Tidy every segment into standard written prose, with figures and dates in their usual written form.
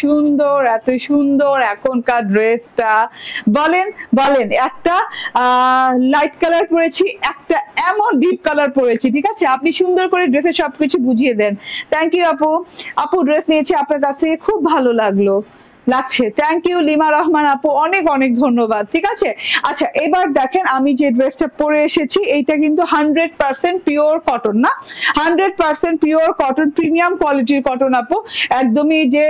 সুন্দর, এত সুন্দর এখনকার ড্রেসটা। বলেন বলেন, একটা লাইট কালার পরেছি, একটা এমন ডিপ কালার পরেছি, ঠিক আছে? আপনি সুন্দর করে ড্রেসে সবকিছু বুঝিয়ে দেন। থ্যাংক ইউ আপু। আপু ড্রেস নিয়েছি আপনার কাছে, খুব ভালো লাগছে। থ্যাংক ইউ লিমা রহমান আপু, অনেক অনেক ধন্যবাদ। ঠিক আছে, আচ্ছা এবার দেখেন আমি যে ড্রেসটা পরে এসেছি, এইটা কিন্তু 100% পিওর কটন, না 100% পিওর কটন, প্রিমিয়াম কোয়ালিটির কটন আপু। একদমই যে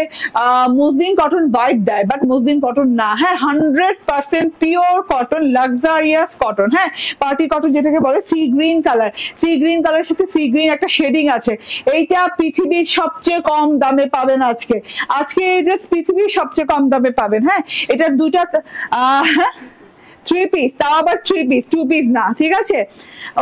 মসলিন কটন ভাইব দেয়, বাট মসলিন কটন না। হ্যাঁ, 100% পিওর কটন, লাক্সারিয়াস কটন। হ্যাঁ, পার্টি কটন যেটাকে বলে। Sea green colour, sea green কালারের সাথে সি গ্রিন একটা শেডিং আছে। এইটা পৃথিবীর সবচেয়ে কম দামে পাবেন আজকে। এই ড্রেস পৃথিবীর সবচেয়ে কম দামে পাবেন। হ্যাঁ, এটার দুইটা থ্রি পিস, তাও আবার থ্রি পিস, টু পিস না, ঠিক আছে?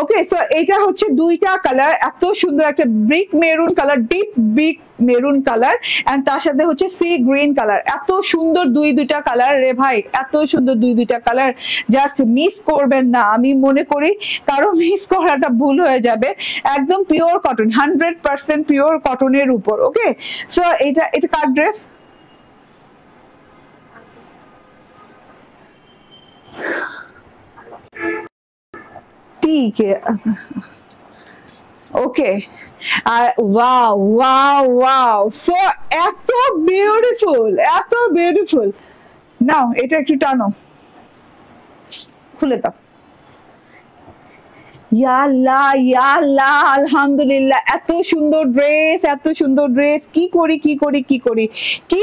ওকে, সো এটা হচ্ছে দুইটা কালার, এত সুন্দর একটা brick maroon colour, deep brick maroon colour, and তার সাথে হচ্ছে সি গ্রিন কালার। এত সুন্দর দুইটা কালার রে ভাই, এত সুন্দর দুইটা কালার, জাস্ট মিস করবেন না। আমি মনে করি কারো মিস করাটা ভুল হয়ে যাবে। একদম পিওর কটন, 100% পিওর কটনের উপর। ওকে, সো এটা কার ড্রেস? ठीक है, ওকে। আর ওয়াও ওয়াও ওয়াও, সো এত বিউটিফুল, এত বিউটিফুল। নাও এটা একটু টানো, খুলে দাও। আলহামদুলিল্লাহ, এত সুন্দর ড্রেস, এত সুন্দর ড্রেস। কি করি কি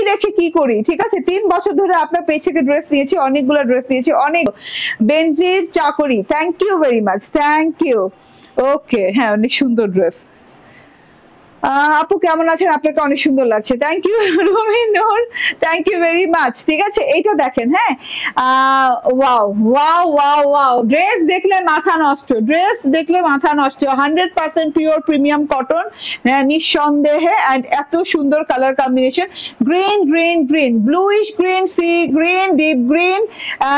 রেখে কি করি, ঠিক আছে? 3 বছর ধরে আপনার পেজ থেকে ড্রেস নিয়েছি, অনেকগুলো ড্রেস নিয়েছি, অনেক। বেনজির চাকরি, thank you very much, thank you. Okay, হ্যাঁ অনেক সুন্দর ড্রেস। আপু কেমন আছেন? আপনাকে অনেক সুন্দর লাগছে, thank you Rumin Noor, thank you very much. ঠিক আছে, এইটা দেখেন। হ্যাঁ, wow wow wow wow, dress দেখলে মাথা নষ্ট, ড্রেস দেখলে মাথা নষ্ট। 100% পিওর প্রিমিয়াম কটন, নিঃসন্দেহে। এন্ড এত সুন্দর colour combination, green green green, bluish green, sea green, deep green,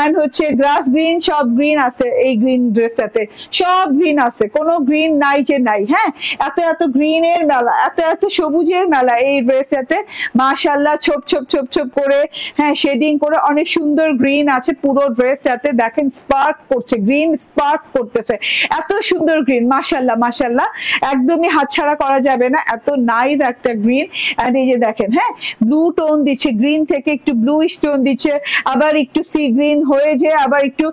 and হচ্ছে গ্রাস গ্রিন, সব গ্রিন আছে এই গ্রিন ড্রেসটাতে, সব গ্রিন আছে, কোনো গ্রিন নাই যে নাই। হ্যাঁ, এত গ্রিনের মেলা, এত সবুজের মেলা এই ড্রেসটাতে, মাশাআল্লাহ। ছোপ ছোপ ছোপ ছোপ করে, হ্যাঁ শেডিং করে, অনেক সুন্দর গ্রিন আছে পুরো ড্রেসটাতে। দেখেন স্পার্ক করছে, গ্রিন স্পার্ক করতেছে, এত সুন্দর গ্রিন, মাশাআল্লাহ মাশাআল্লাহ। একদমই হাতছাড়া করা যাবে না, এত নাইস একটা গ্রিন। এন্ড এই যে দেখেন, হ্যাঁ ব্লু টোন দিচ্ছে, গ্রিন থেকে একটু ব্লুইশ টোন দিচ্ছে, আবার একটু সি গ্রিন হয়ে যে আবার একটু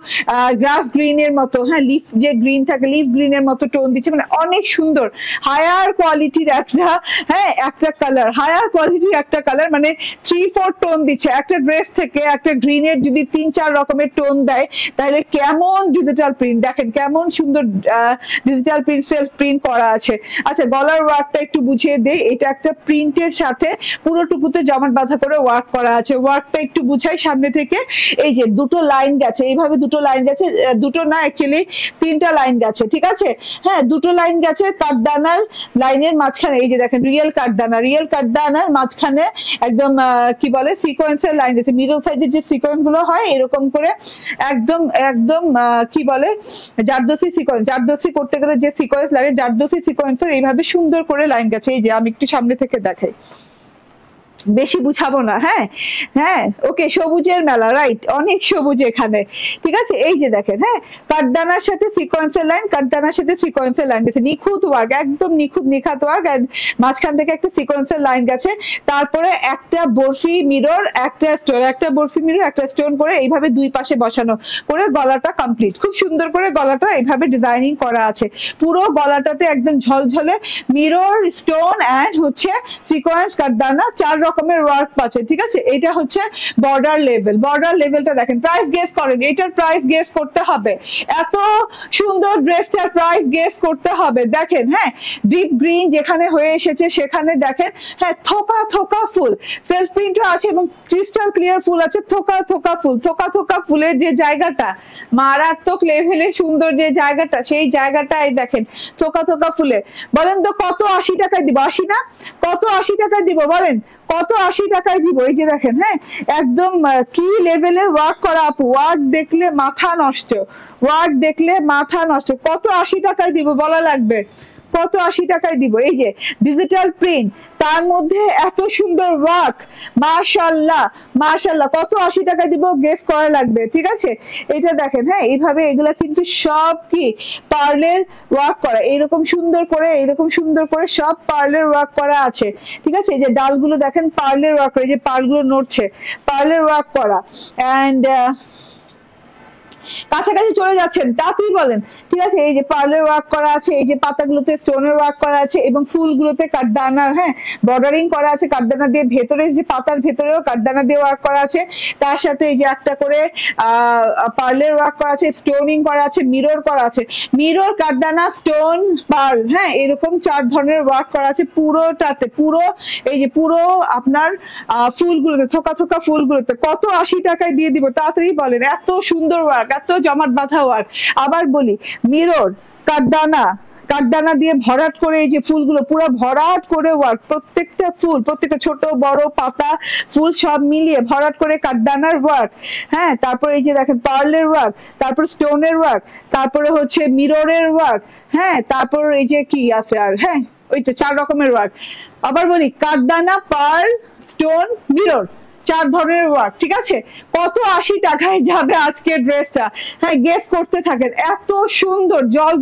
গ্রাস গ্রিনের মতো, হ্যাঁ লিফ যে গ্রিন থাকে লিফ গ্রিনের মতো টোন দিচ্ছে। মানে অনেক সুন্দর, হায়ার কোয়ালিটির একটা, হ্যাঁ একটা কালার, হায়ার কোয়ালিটির একটা কালার, মানে 3-4 টোন দিচ্ছে একটা ড্রেস থেকে। একটা গ্রিনের যদি 3-4 রকমের টোন দেয়, তাহলে কেমন ডিজিটাল প্রিন্ট, দেখেন কেমন সুন্দর ডিজিটাল প্রিন্ট, সেলফ প্রিন্ট করা আছে। আচ্ছা, গলার ওয়ার্কটা একটু বুঝিয়ে দেই। এটা একটা প্রিন্টের সাথে পুরোটুকুতে জমাট বাঁধা করে ওয়ার্ক করা আছে। ওয়ার্কটা একটু বুঝাই সামনে থেকে। এই যে দুটো লাইন গেছে, এইভাবে দুটো লাইন গেছে, দুটো না অ্যাকচুয়ালি 3টা লাইন গেছে, ঠিক আছে? হ্যাঁ, দুটো লাইন গেছে কাঠদানার লাইনের মাঝখানে। এই যে দেখেন রিয়েল কাঠদানার মাঝখানে একদম কি বলে সিকোয়েন্সের লাইন গেছে, মিডল সাইজের যে সিকোয়েন্স গুলো হয় এরকম করে, একদম একদম কি বলে জারদোসি করতে গেলে যে সিকোয়েন্স লাগে, জারদোসি সিকোয়েন্সের এইভাবে সুন্দর করে লাইন গেছে। এই যে আমি একটু সামনে থেকে দেখাই, বেশি বুঝাবো না। হ্যাঁ ওকে, সবুজের মেলা, রাইট, অনেক সবুজ এখানে, ঠিক আছে? এই যে দেখেন, হ্যাঁ কাঠদানার সাথে সিকোয়েন্সের লাইন, কাঠদানার সাথে সিকোয়েন্সের লাইন গেছে, নিখুঁত ওয়ার্ক, একদম নিখাত ওয়ার্ক। মাঝখান থেকে একটা সিকোয়েন্সের লাইন গেছে, তারপরে একটা বরফি মিরর, একটা স্টোন, একটা বরফি মিরর, একটা স্টোন করে এইভাবে দুই পাশে বসানো করে গলাটা কমপ্লিট। খুব সুন্দর করে গলাটা এইভাবে ডিজাইনিং করা আছে, পুরো গলাটাতে একদম ঝলঝলে মিরর, স্টোন এন্ড হচ্ছে সিকোয়েন্স, কাঠদানা, 4 রকমের ওয়ার্ক পাচ্ছে, ঠিক আছে? এটা হচ্ছে বর্ডার লেভেল। বর্ডার লেভেলটা দেখেন, প্রাইস গেস করেন, এটার প্রাইস গেস করতে হবে। এত সুন্দর ড্রেসটার প্রাইস গেস করতে হবে। দেখেন, হ্যাঁ ডিপ গ্রিন যেখানে হয়ে এসেছে সেখানে দেখেন, হ্যাঁ থোকা ফুল সেলফ প্রিন্টও আছে এবং ক্রিস্টাল ক্লিয়ার ফুল আছে। থোকা ফুলের যে জায়গাটা, মারাত্মক লেভেলে সুন্দর যে জায়গাটা, সেই জায়গাটাই দেখেন থোকা ফুলে। বলেন তো কত 80 টাকায় দিব? 80 না, কত 80 টাকায় দিব বলেন? কত 80 টাকায় দিব? এই যে দেখেন, হ্যাঁ একদম কি লেভেলের ওয়ার্ক করা আপু, ওয়ার্ক দেখলে মাথা নষ্ট, ওয়ার্ক দেখলে মাথা নষ্ট। কত 80 টাকায় দিব বলা লাগবে? কত 80 টাকায় দিব। এই যে ডিজিটাল প্রিন্ট, তার মধ্যে এত সুন্দর ওয়ার্ক, মাশাআল্লাহ মাশাআল্লাহ, কত 80 টাকায় দিব গেস করা লাগবে, ঠিক আছে। এটা দেখেন, হ্যাঁ এইভাবে এগুলা কিন্তু সব কি পার্লের ওয়ার্ক করা, এরকম সুন্দর করে সব পার্লের ওয়ার্ক করা আছে, ঠিক আছে। এই যে ডালগুলো দেখেন পার্লের ওয়ার্ক করে, এই যে পার্লগুলো নড়ছে, পার্লের ওয়ার্ক করা। এন্ড কাছাকাছি চলে যাচ্ছেন তাতেই বলেন, ঠিক আছে। এই যে পার্লের ওয়ার্ক করা আছে, এই যে পাতাগুলোতে স্টোনের ওয়ার্ক করা আছে এবং ফুলগুলোতে কাঠদানার, হ্যাঁ বর্ডারিং করা আছে কাঠদানা দিয়ে, ভেতরে যে পাতার ভেতরেও কাঠদানা দিয়ে ওয়ার্ক করা আছে, তার সাথে এই যে একটা করে পার্লের ওয়ার্ক করা আছে, স্টোনিং করা আছে, মিরর করা আছে, মিরর কাঠদানা স্টোন পার্ল, হ্যাঁ এরকম 4 ধরনের ওয়ার্ক করা আছে পুরোটাতে। পুরো এই যে পুরো আপনার ফুলগুলোতে, থোকা থোকা ফুলগুলোতে কত 80 টাকায় দিয়ে দিব তাড়াতাড়ি বলেন। এত সুন্দর ওয়ার্ক, এত জমাট বাঁধা ওয়ার্ক। আবার বলি, মিরর কাঠদানা দিয়ে ভরাট করে এই যে ফুলগুলো পুরো ভরাট করে ওয়ার্ক, প্রত্যেকটা ফুল, প্রত্যেকটা ছোট বড় পাতা ফুল সব মিলিয়ে ভরাট করে কাঠদানার ওয়ার্ক, হ্যাঁ। তারপরে এই যে দেখেন পার্লের ওয়ার্ক, তারপর স্টোনের ওয়ার্ক, তারপরে হচ্ছে মিররের ওয়ার্ক, হ্যাঁ। তারপর এই যে কি আছে আর, হ্যাঁ ওই তো 4 রকমের ওয়ার্ক। আবার বলি, কাঠদানা, পার্ল, স্টোন, মিরর, 4 ধরনের ওয়ার্ক, ঠিক আছে। কত 80 টাকায় যাবে আজকের ড্রেসটা, হ্যাঁ গেস করতে থাকেন। এত সুন্দর জল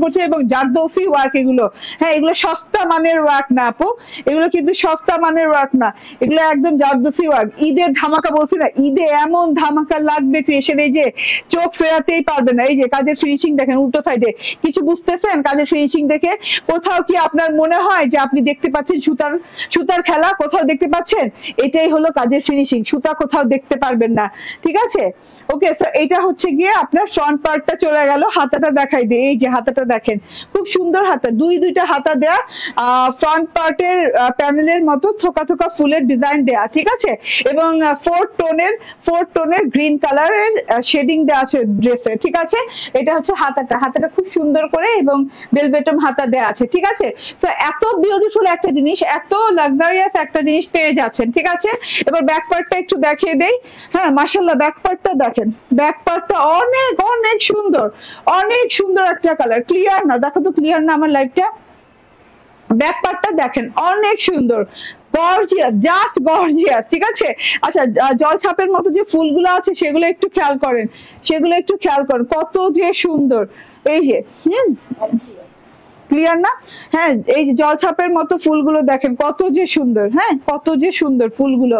করছে এবং জারদৌসি ওয়ার্ক এগুলো, হ্যাঁ এগুলো সস্তা মানের ওয়ার্ক না আপু, এগুলো কিন্তু সস্তা মানের ওয়ার্ক না, এগুলো একদম জারদৌসি ওয়ার্ক। ঈদের ধামাকা বলছি না, ঈদে এমন ধামাকা লাগবে ক্রিয়েশন, এই যে চোখ ফেরাতেই পারবে না। এই যে কাজের ফিনিশিং দেখেন উল্টো সাইডে, কিছু বুঝতেছেন কাজের ফিনিশিং দেখে? কোথাও কি আপনার মনে হয় যে আপনি দেখতে পাচ্ছেন সুতার খেলা? কোথাও দেখতে পাচ্ছেন? এটাই হলো কাজের ফিনিশিং, সুতা কোথাও দেখতে পারবেন না, ঠিক আছে। ওকে, সো এটা হচ্ছে গিয়ে আপনার ফ্রন্ট পার্টটা চলে গেল। হাতাটা দেখাই দিই, এই যে হাতাটা দেখেন, খুব সুন্দর হাতা, দুইটা হাতা দেয়া, ফ্রন্ট পার্টের প্যানেলের মতো থোকা থোকা ফুলের ডিজাইন দেয়া, ঠিক আছে। এবং 4 টোনের গ্রিন কালারের শেডিং দেওয়া আছে ড্রেসে, ঠিক আছে। এটা হচ্ছে হাতাটা খুব সুন্দর করে এবং বেলবেটম হাতা দেয়া আছে, ঠিক আছে। তো এত বিউটিফুল একটা জিনিস, এত লাক্সারিয়াস একটা জিনিস পেয়ে যাচ্ছেন, ঠিক আছে। এবার ব্যাক পার্টটা একটু দেখিয়ে দেই, হ্যাঁ মাশাআল্লাহ ব্যাক পার্টটা দেখেন, ব্যাক পার্টটা অনেক সুন্দর একটা কালার। ক্লিয়ার না? দেখো তো ক্লিয়ার না আমার লাইটটা? ব্যাক পার্টটা দেখেন অনেক সুন্দর, গর্জিয়াস, জাস্ট গর্জিয়াস, ঠিক আছে। আচ্ছা, জলছাপের মতো যে ফুলগুলো আছে সেগুলো একটু খেয়াল করেন, কত যে সুন্দর। এই যে ক্লিয়ার না? হ্যাঁ এই যে জলছাপের মতো ফুলগুলো দেখেন কত যে সুন্দর, হ্যাঁ কত যে সুন্দর ফুলগুলো,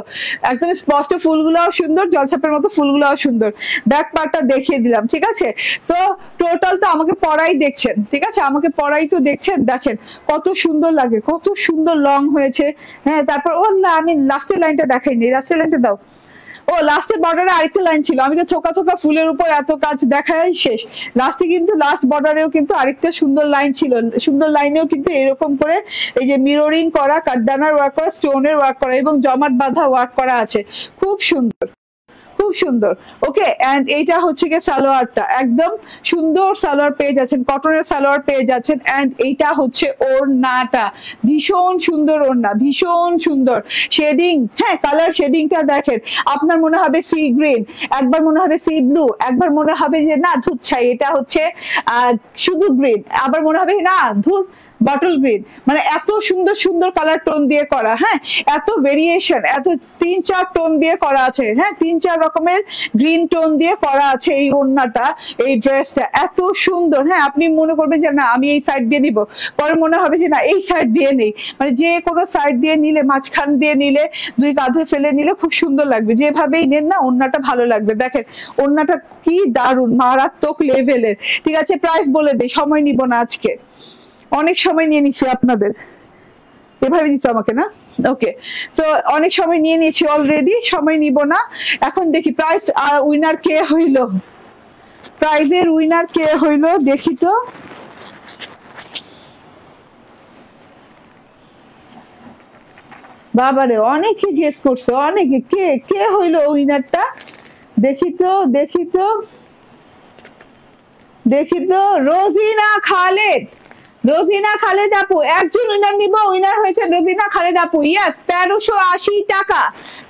একদম স্পষ্ট ফুলগুলোও সুন্দর, জলছাপের মতো ফুলগুলোও সুন্দর। ব্যাক পার্টটা দেখিয়ে দিলাম, ঠিক আছে। তো টোটাল তো আমাকে পরাই দেখছেন, ঠিক আছে, আমাকে পরাই তো দেখছেন, দেখেন কত সুন্দর লাগে, কত সুন্দর লং হয়েছে, হ্যাঁ। তারপর ও না, আমি লাস্টের লাইনটা দেখাইনি, লাস্টের লাইনটা দাও। ও লাস্টের বর্ডারে আরেকটা লাইন ছিল, আমি তো থোকা ফুলের উপর এত কাজ দেখাই শেষ, লাস্টে কিন্তু লাস্ট বর্ডারেও কিন্তু আরেকটা সুন্দর লাইন ছিল, সুন্দর লাইনেও কিন্তু এরকম করে এই যে মিররিং করা, কাঠদানার ওয়ার্ক করা, স্টোনের ওয়ার্ক করা এবং জমাট বাঁধা ওয়ার্ক করা আছে, খুব সুন্দর। ওকে, এন্ড এইটা হচ্ছে গিয়ে সালোয়ারটা, একদম সুন্দর সালোয়ার পেয়ে যাচ্ছেন, কটনের সালোয়ার পেয়ে যাচ্ছেন। এন্ড এইটা হচ্ছে ওড়নাটা, ভীষণ সুন্দর ওড়না, ভীষণ সুন্দর শেডিং, হ্যাঁ কালার শেডিংটা দেখেন, আপনার মনে হবে সি গ্রিন, একবার মনে হবে সি ব্লু, একবার মনে হবে যে না ধুত ছাই, এটা হচ্ছে শুধু গ্রিন, আবার মনে হবে না ধুর বটল গ্রিন, মানে এত সুন্দর কালার টোন দিয়ে করা, হ্যাঁ এত ভেরিয়েশন, এত 3-4 টোন দিয়ে করা আছে, হ্যাঁ 3-4 রকমের গ্রিন টোন দিয়ে করা আছে এই ওড়নাটা, এই ড্রেসটা এত সুন্দর। হ্যাঁ আপনি মনে করবেন যে না আমি এই সাইড দিয়ে নিব, পরে মনে হবে যে না এই সাইড দিয়ে নেই, মানে যে কোনো সাইড দিয়ে নিলে, মাঝখান দিয়ে নিলে, 2 কাঁধে ফেলে নিলে খুব সুন্দর লাগবে, যেভাবেই নেন না ওড়নাটা ভালো লাগবে। দেখেন ওড়নাটা কি দারুণ, মারাত্মক লেভেলের, ঠিক আছে। প্রাইস বলে দেই, সময় নিব না আজকে, অনেক সময় নিয়ে নিচ্ছি আপনাদের, এভাবে দিচ্ছে আমাকে না, ওকে। তো অনেক সময় নিয়ে নিয়েছি অলরেডি, সময় নিব না। এখন দেখি প্রাইস উইনার কে হইল, প্রাইজের উইনার কে হইল দেখি তো। বাবারে অনেকে গেস করছে, অনেকে, কে হইল উইনারটা দেখি তো রোজিনা খালেদ, রোজিনা খালেদ আপু, একজন উইনার নিব, উইনার হয়েছে রোজিনা খালেদ আপু। ইয়েস, 1380 টাকা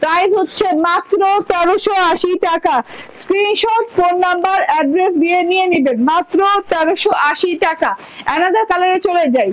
প্রাইস হচ্ছে, মাত্র 1380 টাকা। স্ক্রিনশট, ফোন নাম্বার, অ্যাড্রেস দিয়ে নিয়ে নেবেন, মাত্র 1380 টাকা। অ্যানাদার কালারে চলে যাই,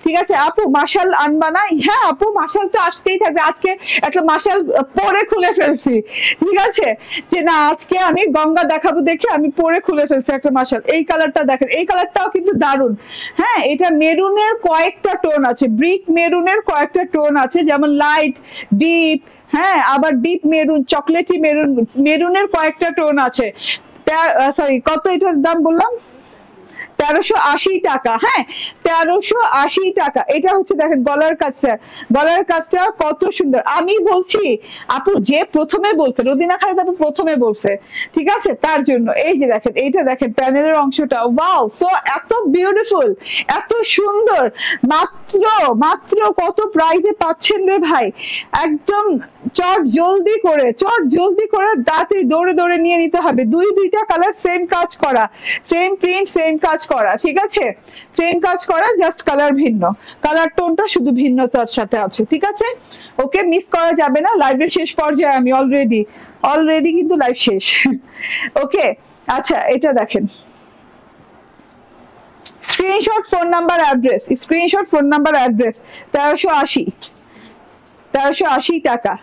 ঠিক আছে আপু? মাশাল আনবা না? হ্যাঁ আপু, মাশাল তো আসতেই থাকবে। আজকে একটা মাশাল পরে খুলে ফেলছি, ঠিক আছে, যে না আজকে আমি গঙ্গা দেখাবো দেখে আমি পরে খুলে ফেলছি একটা মাশাল। এই কালারটা দেখেন, এই কালারটাও কিন্তু দারুন। হ্যাঁ, এটা মেরুনের কয়েকটা টোন আছে, ব্রিক মেরুনের কয়েকটা টোন আছে, যেমন লাইট, ডিপ, হ্যাঁ, আবার ডিপ মেরুন, চকলেটি মেরুন, মেরুনের কয়েকটা টোন আছে। সরি, কত এটার দাম বললাম? 1380 টাকা। হ্যাঁ, 1380 টাকা। এটা হচ্ছে দেখেন গলার কাজটা, গলার কাজটা কত সুন্দর। আমি বলছি আপু, যে প্রথমে বলছে, রোজিনা খালেদ আপু প্রথমে বলছে, ঠিক আছে, তার জন্য এই যে দেখেন, এইটা দেখেন প্যানেলের অংশটা, ওয়াও, সো এত বিউটিফুল, এত সুন্দর। মাত্র মাত্র কত প্রাইসে পাচ্ছেন রে ভাই? একদম চট জলদি করে, চট জলদি করে তাড়াতাড়ি দৌড়ে দৌড়ে নিয়ে নিতে হবে। দুইটা কালার, সেম কাজ করা, সেম প্রিন্ট, সেম কাজ করা, ঠিক আছে, সেম কাজ করা, জাস্ট কালার ভিন্ন, কালার টোনটা শুধু ভিন্নতার সাথে আছে, ঠিক আছে। ওকে, মিস করা যাবে না। লাইভের শেষ পর্যায়ে আমি অলরেডি কিন্তু লাইভ শেষ। ওকে, আচ্ছা, এটা দেখেন, screenshot, phone number, address, screenshot, phone number, address. 1380 টাকা।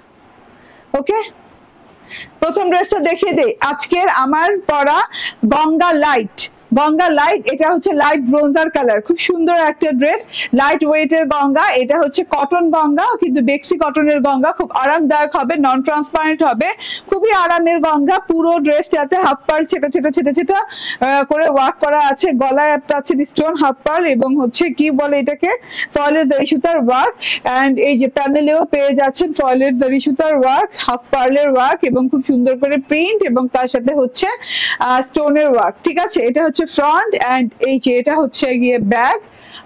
ওকে, প্রথম ড্রেসটা দেখিয়ে দেই, আজকের আমার পরা গঙ্গা লাইট, গঙ্গা লাইট। এটা হচ্ছে লাইট ব্রোঞ্জার কালার, খুব সুন্দর একটা ড্রেস, লাইট ওয়েটের গঙ্গা। এটা হচ্ছে কটন গঙ্গা, কিন্তু বেক্সি কটনের গঙ্গা, খুব আরামদায়ক হবে, নন ট্রান্সপারেন্ট হবে, খুবই আরামের গঙ্গা। পুরো ড্রেসটাতে হাফ পার্ল ছেটা ছেটা ছেটা ছেটা করে ওয়ার্ক করা আছে, গলায় একটা আছে স্টোন হাফ পার্ল, এবং হচ্ছে কি বলে এটাকে, ফয়েলের জরি সুতার ওয়ার্ক। এন্ড এই যে প্যানেলেও পেয়ে যাচ্ছেন ফয়েলের জরি সুতার ওয়ার্ক, হাফ পার্লের ওয়ার্ক, এবং খুব সুন্দর করে প্রিন্ট, এবং তার সাথে হচ্ছে স্টোনের ওয়ার্ক, ঠিক আছে। এটা হচ্ছে ফ্রন্ট, এন্ড এই যে এটা হচ্ছে গিয়ে ব্যাক।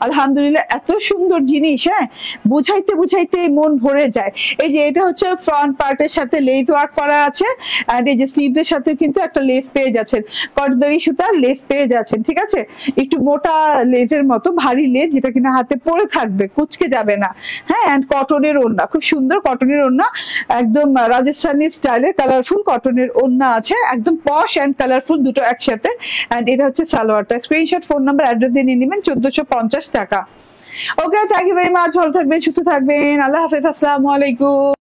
আলহামদুলিল্লাহ, এত সুন্দর জিনিস, হ্যাঁ, বুঝাইতে বুঝাইতে মন ভরে যায়। এই যে এটা হচ্ছে ফ্রন্ট পার্টের সাথে লেস ওয়ার্ক করা আছে, এন্ড এই যে স্লিভের সাথে কিন্তু একটা লেস পেয়ে যাচ্ছেন, কটজরি সুতার লেস পেয়ে যাচ্ছেন, ঠিক আছে। একটু মোটা লেজের মতো, ভারী লেজ, যেটা কিনা হাতে পরে থাকবে, কুচকে যাবে না। হ্যাঁ, এন্ড কটনের ওড়না, খুব সুন্দর কটনের ওড়না, একদম রাজস্থানি স্টাইলের কালারফুল কটনের ওড়না আছে, একদম পশ এন্ড কালারফুল দুটো একসাথে। এন্ড এটা হচ্ছে সালোয়ারটা। স্ক্রিনশট, ফোন নাম্বার, অ্যাড্রেস দিয়ে নিয়ে নেবেন, 1450 টাকা। ওকে, থ্যাংক ইউ ভেরি মাচ। ভালো থাকবেন, সুস্থ থাকবেন, আল্লাহ হাফেজ, আসসালামু আলাইকুম।